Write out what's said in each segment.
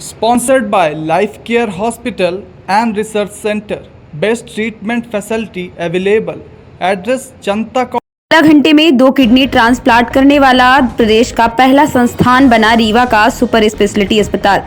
Sponsored by Life Care Hospital and Research Center. Best treatment facility available. Address Janta 12 घंटे में 2 kidney transplant करने वाला प्रदेश का पहला संस्थान बना रीवा का सुपर स्पेशलिटी अस्पताल।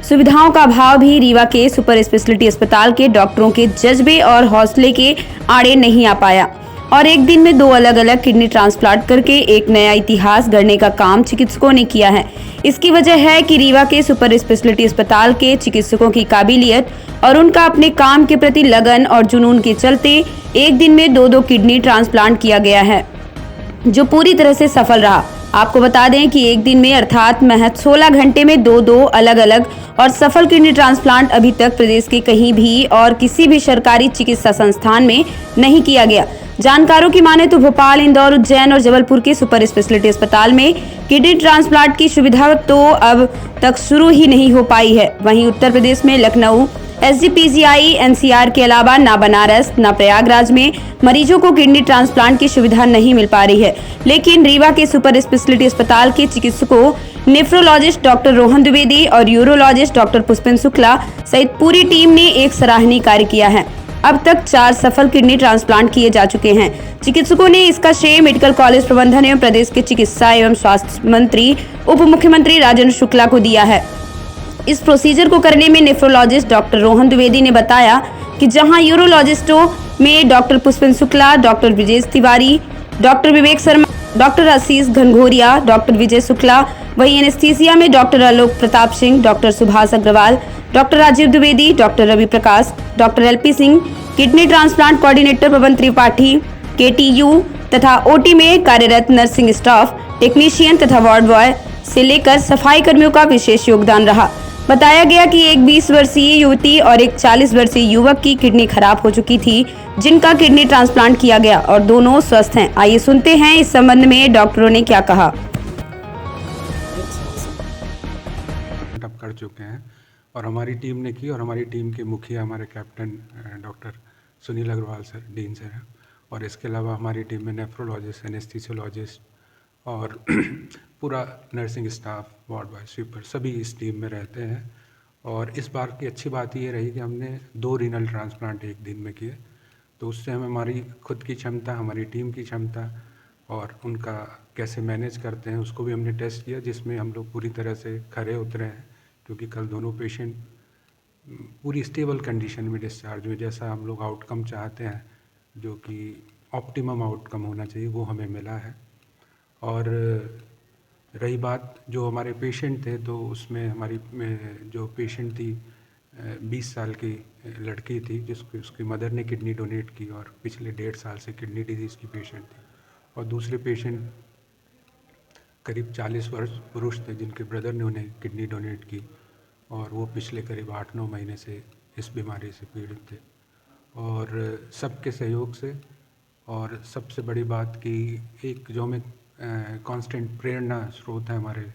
सुविधाओं का अभाव भी रीवा के सुपर स्पेशलिटी अस्पताल के डॉक्टरों के जज्बे और हौसले के आड़े नहीं आ पाया और एक दिन में 2 अलग अलग किडनी ट्रांसप्लांट करके एक नया इतिहास गढ़ने का काम चिकित्सकों ने किया है। इसकी वजह है कि रीवा के सुपर स्पेशलिटी अस्पताल के चिकित्सकों की काबिलियत और उनका अपने काम के प्रति लगन और जुनून के चलते एक दिन में 2-2 किडनी ट्रांसप्लांट किया गया है, जो पूरी तरह से सफल रहा। आपको बता दें कि एक दिन में अर्थात महज 16 घंटे में 2-2 अलग अलग और सफल किडनी ट्रांसप्लांट अभी तक प्रदेश के कहीं भी और किसी भी सरकारी चिकित्सा संस्थान में नहीं किया गया। जानकारों की माने तो भोपाल, इंदौर, उज्जैन और जबलपुर के सुपर स्पेशलिटी अस्पताल में किडनी ट्रांसप्लांट की सुविधा तो अब तक शुरू ही नहीं हो पाई है। वहीं उत्तर प्रदेश में लखनऊ, SGPGI, NCR के अलावा ना बनारस ना प्रयागराज में मरीजों को किडनी ट्रांसप्लांट की सुविधा नहीं मिल पा रही है। लेकिन रीवा के सुपर स्पेशलिटी अस्पताल के चिकित्सकों, नेफ्रोलॉजिस्ट डॉक्टर रोहन द्विवेदी और यूरोलॉजिस्ट डॉक्टर पुष्पेंद्र शुक्ला सहित पूरी टीम ने एक सराहनीय कार्य किया है। अब तक 4 सफल किडनी ट्रांसप्लांट किए जा चुके हैं। चिकित्सकों ने इसका श्रेय मेडिकल कॉलेज प्रबंधन एवं प्रदेश के चिकित्सा एवं स्वास्थ्य मंत्री, उप मुख्यमंत्री राजेंद्र शुक्ला को दिया है। इस प्रोसीजर को करने में नेफ्रोलॉजिस्ट डॉक्टर रोहन द्विवेदी ने बताया कि जहां यूरोलॉजिस्टों में doctor Pushpendra Shukla, doctor Vijay Tiwari, doctor Vivek Sharma, doctor Ashish Ghanghoriya, doctor Vijay Shukla, वहीं एनेस्थीसिया में doctor Alok Pratap Singh, doctor Subhash Agrawal, doctor Rajiv Dwivedi, doctor Ravi Prakash, doctor LP Singh, kidney transplant coordinator Pawan Tripathi, KTU तथा OT में कार्यरत नर्सिंग स्टाफ, टेक्नीशियन तथा वार्ड बॉय से लेकर सफाई कर्मियों का विशेष योगदान रहा। बताया गया कि एक 20 वर्षीय युवती और एक 40 वर्षीय युवक की किडनी खराब हो चुकी थी, जिनका किडनी ट्रांसप्लांट किया गया और दोनों स्वस्थ हैं। आइए सुनते हैं इस संबंध में डॉक्टरों ने क्या कहा। कर चुके हैं और हमारी टीम ने की और हमारी टीम के मुखिया हमारे captain doctor Sunil Agrawal sir, dean sir हैं, और इसके अलावा हमारी टीम में नेफ्रोलॉजिस्ट, एनेस्थीसियोलॉजिस्ट और पूरा nursing staff, ward boy, sweeper सभी इस टीम में रहते हैं। और इस बार की अच्छी बात ये रही कि हमने 2 रीनल ट्रांसप्लांट एक दिन में किए, तो उससे हमें हमारी खुद की क्षमता, हमारी टीम की क्षमता और उनका कैसे मैनेज करते हैं उसको भी हमने टेस्ट किया, जिसमें हम लोग पूरी तरह से खरे उतरे हैं, क्योंकि कल दोनों पेशेंट पूरी स्टेबल कंडीशन में डिस्चार्ज हुए। जैसा हम लोग आउटकम चाहते हैं, जो कि ऑप्टिमम आउटकम होना चाहिए, वो हमें मिला है। और रही बात जो हमारे पेशेंट थे, तो उसमें हमारी जो पेशेंट थी 20 साल की लड़की थी, जिसकी उसकी मदर ने किडनी डोनेट की और पिछले 1.5 साल से किडनी डिजीज़ की पेशेंट थी। और दूसरे पेशेंट करीब 40 वर्ष पुरुष थे, जिनके ब्रदर ने उन्हें किडनी डोनेट की और वो पिछले करीब 8-9 महीने से इस बीमारी से पीड़ित थे। और सबके सहयोग से, और सबसे बड़ी बात कि एक जो हमें कांस्टेंट प्रेरणा स्रोत है हमारे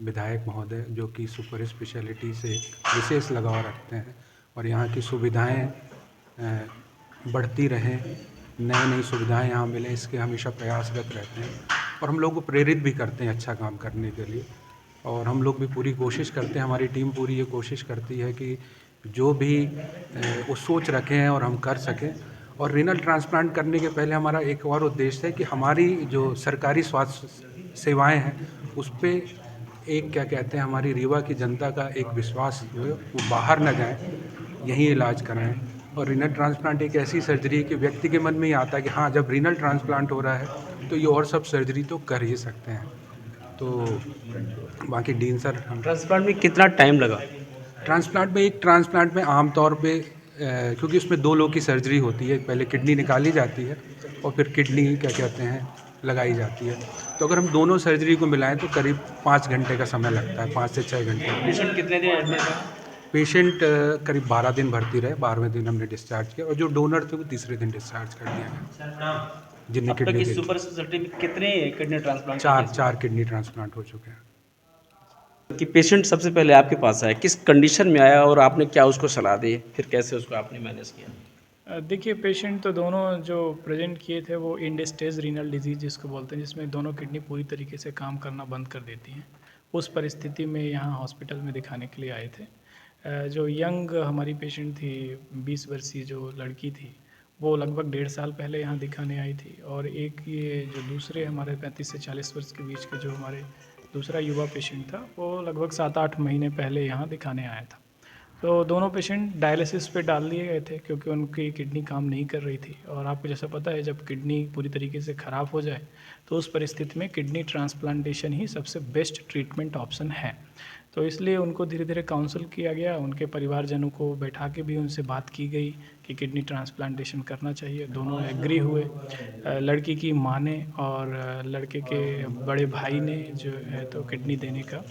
विधायक महोदय, जो कि सुपर स्पेशलिटी से विशेष लगाव रखते हैं और यहाँ की सुविधाएं बढ़ती रहें, नई सुविधाएं यहाँ मिलें, इसके हमेशा प्रयासरत रहते हैं और हम लोग को प्रेरित भी करते हैं अच्छा काम करने के लिए। और हम लोग भी पूरी कोशिश करते हैं, हमारी टीम पूरी ये कोशिश करती है कि जो भी वो सोच रखे हैं और हम कर सकें। और रीनल ट्रांसप्लांट करने के पहले हमारा एक और उद्देश्य है कि हमारी जो सरकारी स्वास्थ्य सेवाएं हैं उस पर एक क्या कहते हैं, हमारी रीवा की जनता का एक विश्वास जो है वो बाहर न जाए, यहीं इलाज कराएं। और रीनल ट्रांसप्लांट एक ऐसी सर्जरी है कि व्यक्ति के मन में ही आता है कि हाँ, जब रीनल ट्रांसप्लांट हो रहा है तो ये और सब सर्जरी तो कर ही सकते हैं। तो बाकी डीन सर, हम ट्रांसप्लांट में कितना टाइम लगा? एक ट्रांसप्लांट में आमतौर पे क्योंकि उसमें 2 लोग की सर्जरी होती है, पहले किडनी निकाली जाती है और फिर किडनी क्या कहते हैं लगाई जाती है। तो अगर हम दोनों सर्जरी को मिलाएं तो करीब 5 घंटे का समय लगता है, 5 से 6 घंटे। पेशेंट कितने दिन एडमिट है? पेशेंट करीब 12 दिन भर्ती रहे, 12वें दिन हमने डिस्चार्ज किया और जो डोनर थे वो तीसरे दिन डिस्चार्ज कर दिया गया, जिन्हें अब तक किडनी इस सुपर स्पेशलिटी में कितने किडनी ट्रांसप्लांट? 4 किडनी ट्रांसप्लांट हो चुके हैं। कि पेशेंट सबसे पहले आपके पास आया, किस कंडीशन में आया और आपने क्या उसको सलाह दी, फिर कैसे उसको आपने मैनेज किया? देखिए, पेशेंट तो दोनों जो प्रेजेंट किए थे वो एंड स्टेज रीनल डिजीज़ जिसको बोलते हैं, जिसमें दोनों किडनी पूरी तरीके से काम करना बंद कर देती हैं। उस परिस्थिति में यहाँ हॉस्पिटल में दिखाने के लिए आए थे। जो यंग हमारी पेशेंट थी, 20 वर्षीय जो लड़की थी, वो लगभग 1.5 साल पहले यहाँ दिखाने आई थी। और एक ये जो दूसरे हमारे 35 से 40 वर्ष के बीच के जो हमारे दूसरा युवा पेशेंट था, वो लगभग 7-8 महीने पहले यहाँ दिखाने आया था। तो दोनों पेशेंट डायलिसिस पे डाल दिए गए थे क्योंकि उनकी किडनी काम नहीं कर रही थी। और आपको जैसा पता है, जब किडनी पूरी तरीके से ख़राब हो जाए तो उस परिस्थिति में किडनी ट्रांसप्लांटेशन ही सबसे बेस्ट ट्रीटमेंट ऑप्शन है। तो इसलिए उनको धीरे धीरे काउंसल किया गया, उनके परिवारजनों को बैठा के भी उनसे बात की गई कि किडनी ट्रांसप्लांटेशन करना चाहिए। दोनों एग्री हुए, लड़की की माँ ने और लड़के के बड़े भाई ने जो है तो किडनी देने का,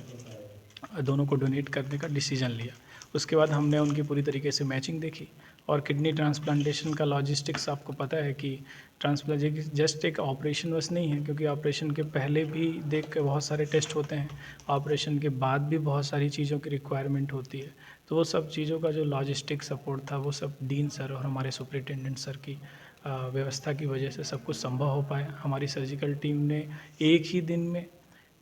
दोनों को डोनेट करने का डिसीजन लिया। उसके बाद हमने उनकी पूरी तरीके से मैचिंग देखी। और किडनी ट्रांसप्लांटेशन का लॉजिस्टिक्स आपको पता है कि ट्रांसप्लांट जस्ट एक ऑपरेशन बस नहीं है, क्योंकि ऑपरेशन के पहले भी देख के बहुत सारे टेस्ट होते हैं, ऑपरेशन के बाद भी बहुत सारी चीज़ों की रिक्वायरमेंट होती है। तो वो सब चीज़ों का जो लॉजिस्टिक सपोर्ट था, वो सब डीन सर और हमारे सुपरिटेंडेंट सर की व्यवस्था की वजह से सब कुछ संभव हो पाया। हमारी सर्जिकल टीम ने एक ही दिन में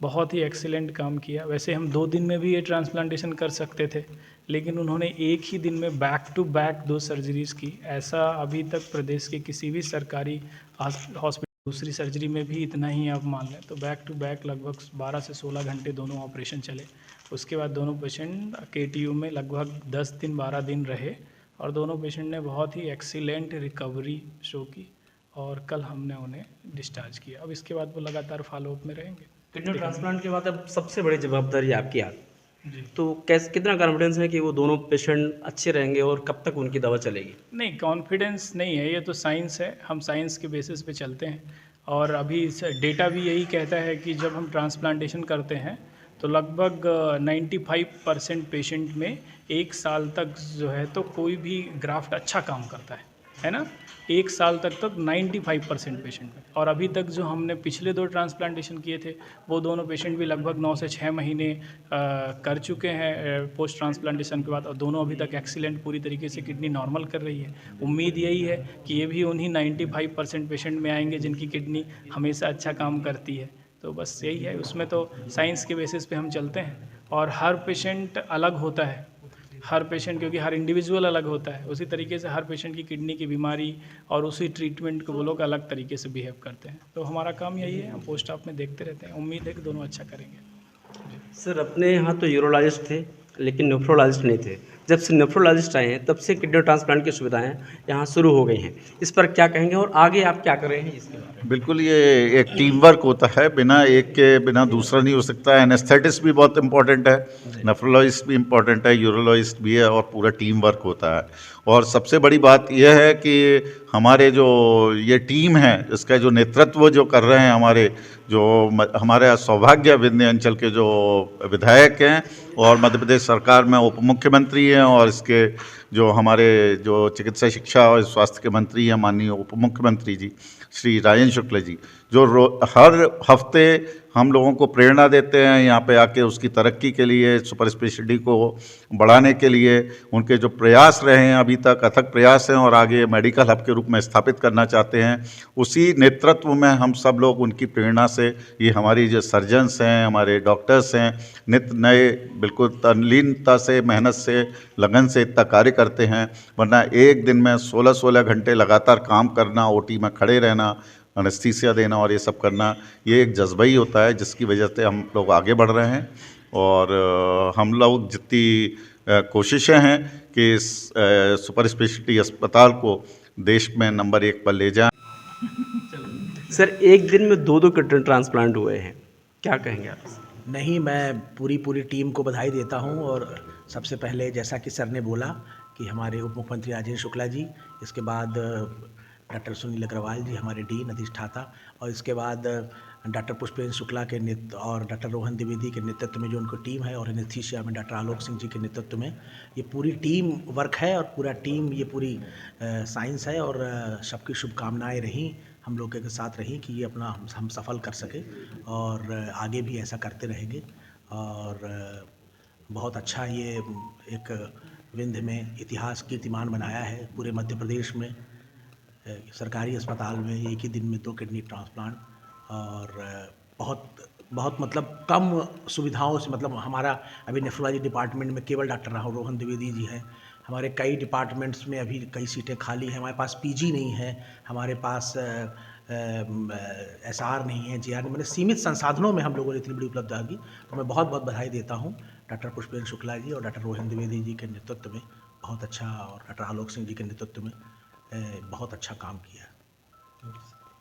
बहुत ही एक्सीलेंट काम किया। वैसे हम 2 दिन में भी ये ट्रांसप्लांटेशन कर सकते थे, लेकिन उन्होंने एक ही दिन में बैक टू बैक 2 सर्जरीज़ की। ऐसा अभी तक प्रदेश के किसी भी सरकारी हॉस्पिटल दूसरी सर्जरी में भी इतना ही आप मान लें। तो बैक टू बैक लगभग 12 से 16 घंटे दोनों ऑपरेशन चले। उसके बाद दोनों पेशेंट KTU में लगभग 10 दिन 12 दिन रहे और दोनों पेशेंट ने बहुत ही एक्सीलेंट रिकवरी शो की और कल हमने उन्हें डिस्चार्ज किया। अब इसके बाद वो लगातार फॉलोअप में रहेंगे। किडनी ट्रांसप्लांट के बाद अब सबसे बड़ी जवाबदारी आपकी आ जी। तो कैसे, कितना कॉन्फिडेंस है कि वो दोनों पेशेंट अच्छे रहेंगे और कब तक उनकी दवा चलेगी? नहीं, कॉन्फिडेंस नहीं है, ये तो साइंस है। हम साइंस के बेसिस पे चलते हैं और अभी डेटा भी यही कहता है कि जब हम ट्रांसप्लांटेशन करते हैं तो लगभग 95% पेशेंट में 1 साल तक जो है तो कोई भी ग्राफ्ट अच्छा काम करता है ना। 1 साल तक 95% पेशेंट में। और अभी तक जो हमने पिछले 2 ट्रांसप्लांटेशन किए थे, वो दोनों पेशेंट भी लगभग 9 से 6 महीने कर चुके हैं पोस्ट ट्रांसप्लांटेशन के बाद, और दोनों अभी तक एक्सीलेंट पूरी तरीके से किडनी नॉर्मल कर रही है। उम्मीद यही है कि ये भी उन्हीं 95% पेशेंट में आएंगे जिनकी किडनी हमेशा अच्छा काम करती है। तो बस यही है, उसमें तो साइंस के बेसिस पे हम चलते हैं। और हर पेशेंट अलग होता है, हर पेशेंट, क्योंकि हर इंडिविजुअल अलग होता है, उसी तरीके से हर पेशेंट की किडनी की बीमारी और उसी ट्रीटमेंट को वो लोग अलग तरीके से बिहेव करते हैं। तो हमारा काम यही है, हम पोस्ट ऑप में देखते रहते हैं। उम्मीद है कि दोनों अच्छा करेंगे। सर, अपने यहाँ तो यूरोलॉजिस्ट थे लेकिन नेफ्रोलॉजिस्ट नहीं थे। जब से नेफ्रोलॉजिस्ट आए हैं तब से किडनी ट्रांसप्लांट की सुविधाएं यहाँ शुरू हो गई हैं। इस पर क्या कहेंगे और आगे आप क्या कर रहे हैं इसके बारे में? बिल्कुल, ये एक टीम वर्क होता है, बिना एक के बिना दूसरा नहीं हो सकता। एनेस्थेटिस्ट भी बहुत इंपॉर्टेंट है, नेफ्रोलॉजिस्ट भी इंपॉर्टेंट है, यूरोलॉजिस्ट भी है, और पूरा टीम वर्क होता है। और सबसे बड़ी बात यह है कि हमारे जो ये टीम है, इसका जो नेतृत्व जो कर रहे हैं हमारे सौभाग्य विंध्यांचल के जो विधायक हैं और मध्य प्रदेश सरकार में उप मुख्यमंत्री हैं, और इसके जो हमारे जो चिकित्सा शिक्षा और स्वास्थ्य के मंत्री हैं माननीय उप मुख्यमंत्री जी श्री राजेंद्र शुक्ल जी, जो हर हफ्ते हम लोगों को प्रेरणा देते हैं यहाँ पे आके उसकी तरक्की के लिए, सुपर स्पेशलिटी को बढ़ाने के लिए। उनके जो प्रयास रहे हैं अभी तक अथक प्रयास हैं और आगे मेडिकल हब के रूप में स्थापित करना चाहते हैं, उसी नेतृत्व में हम सब लोग उनकी प्रेरणा से, ये हमारी जो सर्जन्स हैं, हमारे डॉक्टर्स हैं, नित्य नए बिल्कुल तल्लीनता से, मेहनत से, लगन से इतना कार्य करते हैं। वरना एक दिन में 16-16 घंटे लगातार काम करना, OT में खड़े रहना, एनेस्थीसिया देना और ये सब करना, ये एक जज्बा ही होता है जिसकी वजह से हम लोग आगे बढ़ रहे हैं। और हम लोग जितनी कोशिशें हैं कि इस सुपर स्पेशलिटी अस्पताल को देश में नंबर 1 पर ले जाएं। सर, एक दिन में 2-2 किडनी ट्रांसप्लांट हुए हैं, क्या कहेंगे आप? नहीं, मैं पूरी टीम को बधाई देता हूं। और सबसे पहले जैसा कि सर ने बोला कि हमारे उप मुख्यमंत्री राजेंद्र शुक्ला जी, इसके बाद डॉक्टर सुनील अग्रवाल जी हमारे डीन अधिष्ठाता, और इसके बाद डॉक्टर पुष्पेंद्र शुक्ला के नेतृत्व और डॉक्टर रोहन द्विवेदी के नेतृत्व में जो उनको टीम है, और एनेस्थीसिया में डॉक्टर आलोक सिंह जी के नेतृत्व में ये पूरी टीम वर्क है। और पूरा टीम, ये पूरी साइंस है। और सबकी शुभकामनाएं रहीं, हम लोग के साथ रहीं कि ये अपना हम सफल कर सके, और आगे भी ऐसा करते रहेंगे। और बहुत अच्छा ये एक विंध्य में इतिहास कीर्तिमान बनाया है पूरे मध्य प्रदेश में। सरकारी अस्पताल में एक ही दिन में 2 किडनी ट्रांसप्लांट, और बहुत बहुत मतलब कम सुविधाओं से, मतलब हमारा अभी नेफ्रोलॉजी डिपार्टमेंट में केवल डॉक्टर राहुल रोहन द्विवेदी जी हैं। हमारे कई डिपार्टमेंट्स में अभी कई सीटें खाली हैं, हमारे पास पीजी नहीं है, हमारे पास एसआर नहीं है, जेआर नहीं, मतलब सीमित संसाधनों में हम लोगों ने इतनी बड़ी उपलब्धि की। तो मैं बहुत बहुत बधाई देता हूँ डॉक्टर पुष्पेंद्र शुक्ला जी और डॉक्टर रोहन द्विवेदी जी के नेतृत्व में, बहुत अच्छा, और डॉक्टर आलोक सिंह जी के नेतृत्व में बहुत अच्छा काम किया।